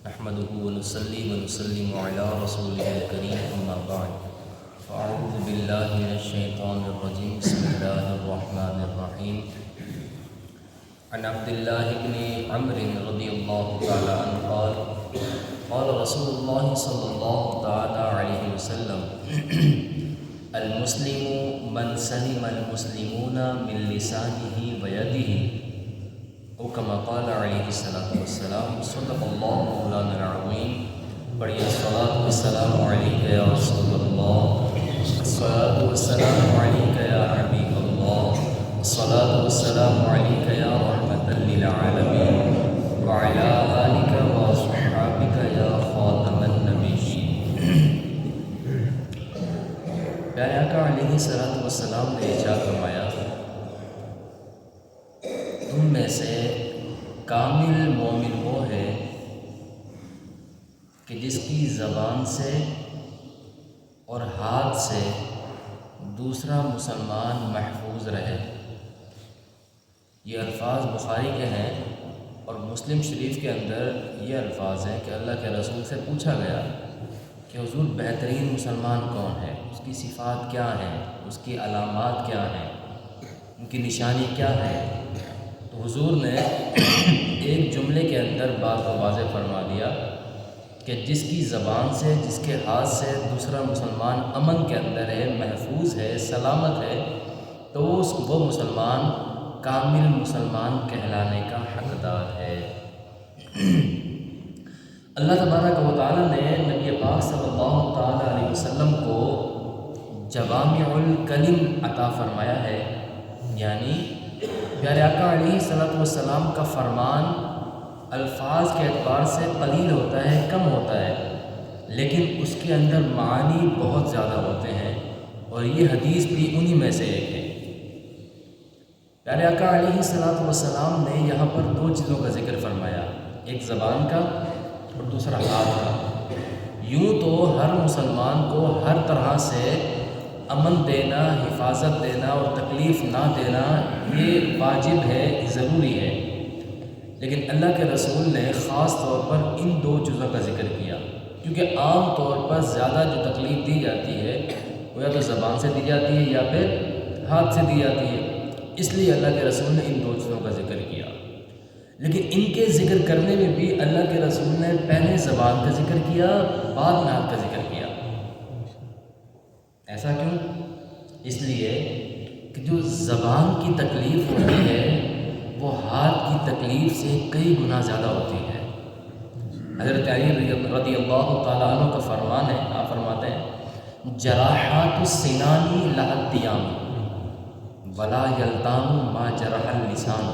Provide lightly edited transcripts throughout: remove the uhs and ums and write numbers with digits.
نحمده ونصلي ونسلم على رسوله الكريم أما بعد فأعوذ بالله من الشيطان الرجيم بسم الله الرحمن الرحيم عن عبد الله بن عمرو رضي الله تعالى عنه قال قال رسول الله صلى الله تعالى عليه وسلم المسلم من سلم المسلمون من لسانه ويده او كما قال علیہ الصلوۃ والسلام صدق اللہ مولانا العظیم بڑی الصلاۃ والسلام علیک یا رسول اللہ الصلاۃ والسلام علیک یا حبیب اللہ الصلاۃ والسلام علیک یا رحمۃ للعالمین وعلی آلک واصحابک یا خاتم النبیین۔ پیارے آقا علیہ الصلوۃ والسلام نے ارشاد فرمایا، تم میں سے کامل مومن وہ ہے کہ جس کی زبان سے اور ہاتھ سے دوسرا مسلمان محفوظ رہے۔ یہ الفاظ بخاری کے ہیں اور مسلم شریف کے اندر یہ الفاظ ہیں کہ اللہ کے رسول سے پوچھا گیا کہ حضور بہترین مسلمان کون ہے، اس کی صفات کیا ہیں، اس کی علامات کیا ہیں، ان کی نشانی کیا ہے۔ تو حضور نے ایک جملے کے اندر بات کو واضح فرما دیا کہ جس کی زبان سے، جس کے ہاتھ سے دوسرا مسلمان امن کے اندر ہے، محفوظ ہے، سلامت ہے، تو وہ مسلمان کامل مسلمان کہلانے کا حقدار ہے۔ اللہ تبارک و تعالیٰ نے نبی پاک صلی اللہ تعالیٰ علیہ وسلم کو جوامع الکلم عطا فرمایا ہے، یعنی پیارے آقا علیہ الصلوۃ والسلام کا فرمان الفاظ کے اعتبار سے قلیل ہوتا ہے، کم ہوتا ہے، لیکن اس کے اندر معانی بہت زیادہ ہوتے ہیں، اور یہ حدیث بھی انہی میں سے ایک ہے۔ پیارے آقا علیہ الصلوۃ والسلام نے یہاں پر دو چیزوں کا ذکر فرمایا، ایک زبان کا اور دوسرا ہاتھ کا۔ یوں تو ہر مسلمان کو ہر طرح سے امن دینا، حفاظت دینا اور تکلیف نہ دینا یہ واجب ہے، ضروری ہے، لیکن اللہ کے رسول نے خاص طور پر ان دو چیزوں کا ذکر کیا، کیونکہ عام طور پر زیادہ جو تکلیف دی جاتی ہے وہ یا تو زبان سے دی جاتی ہے یا پھر ہاتھ سے دی جاتی ہے، اس لیے اللہ کے رسول نے ان دو چیزوں کا ذکر کیا۔ لیکن ان کے ذکر کرنے میں بھی اللہ کے رسول نے پہلے زبان کا ذکر کیا، بعد میں ہاتھ کا ذکر کیا۔ ایسا کیوں؟ اس لیے کہ جو زبان کی تکلیف ہوتی ہے وہ ہاتھ کی تکلیف سے کئی گنا زیادہ ہوتی ہے۔ حضرت علی رضی اللہ تعالیٰ عنہ کا فرمان ہے، آپ فرماتے ہیں جراحات السنان لها التیام ولا یلتام ما جرح اللسان۔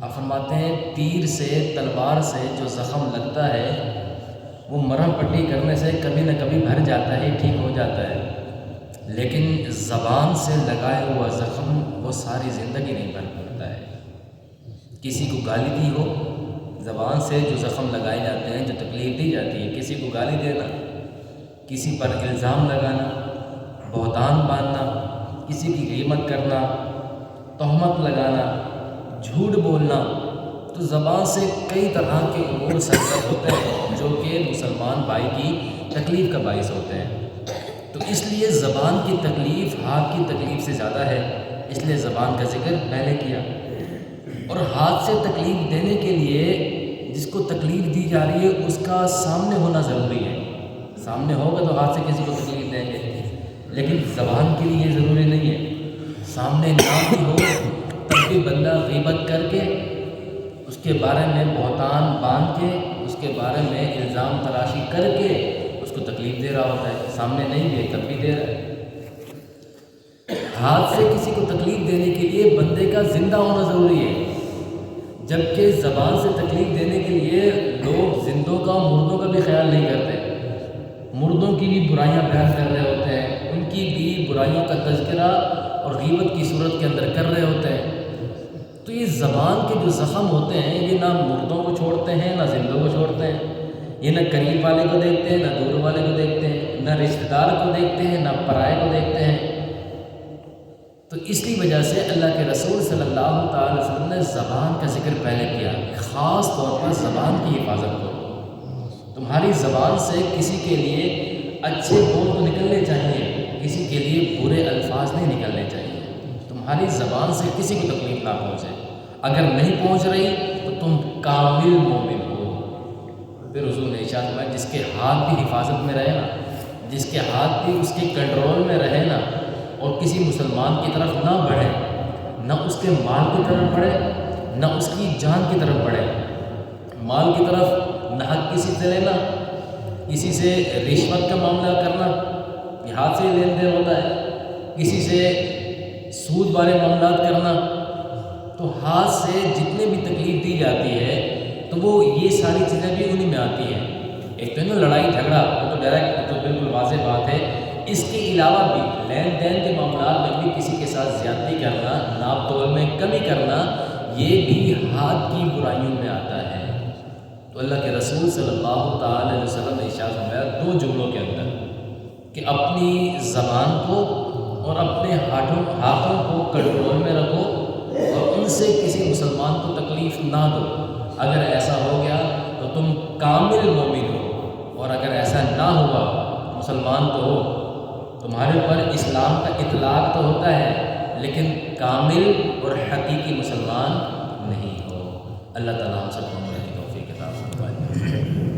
آپ فرماتے ہیں تیر سے، تلوار سے جو زخم لگتا ہے وہ مرہم پٹی کرنے سے کبھی نہ کبھی بھر جاتا ہے، ٹھیک ہو جاتا ہے، لیکن زبان سے لگائے ہوا زخم وہ ساری زندگی نہیں بھر پاتا ہے۔ کسی کو گالی دی ہو، زبان سے جو زخم لگائے جاتے ہیں، جو تکلیف دی جاتی ہے، کسی کو گالی دینا، کسی پر الزام لگانا، بہتان باندھنا، کسی کی غیبت کرنا، تہمت لگانا، جھوٹ بولنا، تو زبان سے کئی طرح کے امور سرزد ہوتے ہیں جو کہ مسلمان بھائی کی تکلیف کا باعث ہوتے ہیں۔ تو اس لیے زبان کی تکلیف ہاتھ کی تکلیف سے زیادہ ہے، اس لیے زبان کا ذکر پہلے کیا۔ اور ہاتھ سے تکلیف دینے کے لیے جس کو تکلیف دی جا رہی ہے اس کا سامنے ہونا ضروری ہے، سامنے ہوگا تو ہاتھ سے کسی کو تکلیف دیں گے، لیکن زبان کے لیے ضروری نہیں ہے، سامنے نہ بھی ہو تب بھی بندہ غیبت کر کے اس کے بارے میں بہتان باندھ کے اس کے بارے میں الزام تراشی کر کے اس کو تکلیف دے رہا ہوتا ہے، سامنے نہیں بھی تب بھی دے رہا ہے۔ ہاتھ سے کسی کو تکلیف دینے کے لیے بندے کا زندہ ہونا ضروری ہے، جبکہ زبان سے تکلیف دینے کے لیے لوگ زندوں کا، مردوں کا بھی خیال نہیں کرتے، مردوں کی بھی برائیاں بیان کر رہے ہوتے ہیں، ان کی بھی برائیوں کا تذکرہ اور غیبت کی صورت کے اندر کر رہے ہوتے ہیں۔ تو یہ زبان کے جو زخم ہوتے ہیں یہ نہ مردوں کو چھوڑتے ہیں نہ زندوں کو چھوڑتے ہیں، یہ نہ قریب والے کو دیکھتے ہیں نہ دور والے کو دیکھتے ہیں، نہ رشتہ دار کو دیکھتے ہیں نہ پرائے کو دیکھتے ہیں۔ تو اس کی وجہ سے اللہ کے رسول صلی اللہ تعالی وسلم نے زبان کا ذکر پہلے کیا، خاص طور پر زبان کی حفاظت کو، تمہاری زبان سے کسی کے لیے اچھے بول تو نکلنے چاہیے، کسی کے لیے برے الفاظ نہیں نکلنے چاہیے۔ تمہاری زبان سے کسی کو تکلیف نہ پہنچے، اگر نہیں پہنچ رہی تو تم کامل مومن ہو۔ پھر حضور نے ارشاد فرمایا جس کے ہاتھ بھی حفاظت میں رہے نا، جس کے ہاتھ بھی اس کے کنٹرول میں رہے نا، اور کسی مسلمان کی طرف نہ بڑھے، نہ اس کے مال کی طرف بڑھے، نہ اس کی جان کی طرف بڑھے۔ مال کی طرف نہ حق کسی سے لینا، کسی سے رشوت کا معاملہ کرنا، یہ ہاتھ سے لین دین ہوتا ہے، کسی سے سود والے معاملات کرنا، تو ہاتھ سے جتنے بھی تکلیف دی جاتی ہے تو وہ یہ ساری چیزیں بھی انہی میں آتی ہیں۔ ایک تو ہے نا لڑائی جھگڑا، وہ تو ڈائریکٹ تو بالکل واضح بات ہے۔ اس کے علاوہ بھی لین دین کے معاملات میں بھی کسی کے ساتھ زیادتی کرنا، ناپ تول میں کمی کرنا، یہ بھی ہاتھ کی برائیوں میں آتا ہے۔ تو اللہ کے رسول صلی اللہ تعالی علیہ وسلم نے ارشاد فرمایا 2 جملوں کے اندر کہ اپنی زبان کو اور اپنے ہاتھوں کو کنٹرول میں رکھو، اور ان سے کسی مسلمان کو تکلیف نہ دو۔ اگر ایسا ہو گیا تو تم کامل مومن ہو، اور اگر ایسا نہ ہوا، مسلمان تو ہو، تمہارے پر اسلام کا اطلاق تو ہوتا ہے لیکن کامل اور حقیقی مسلمان نہیں ہو۔ اللہ تعالیٰ ہم سب کو عمل کی توفیق عطا فرمائے۔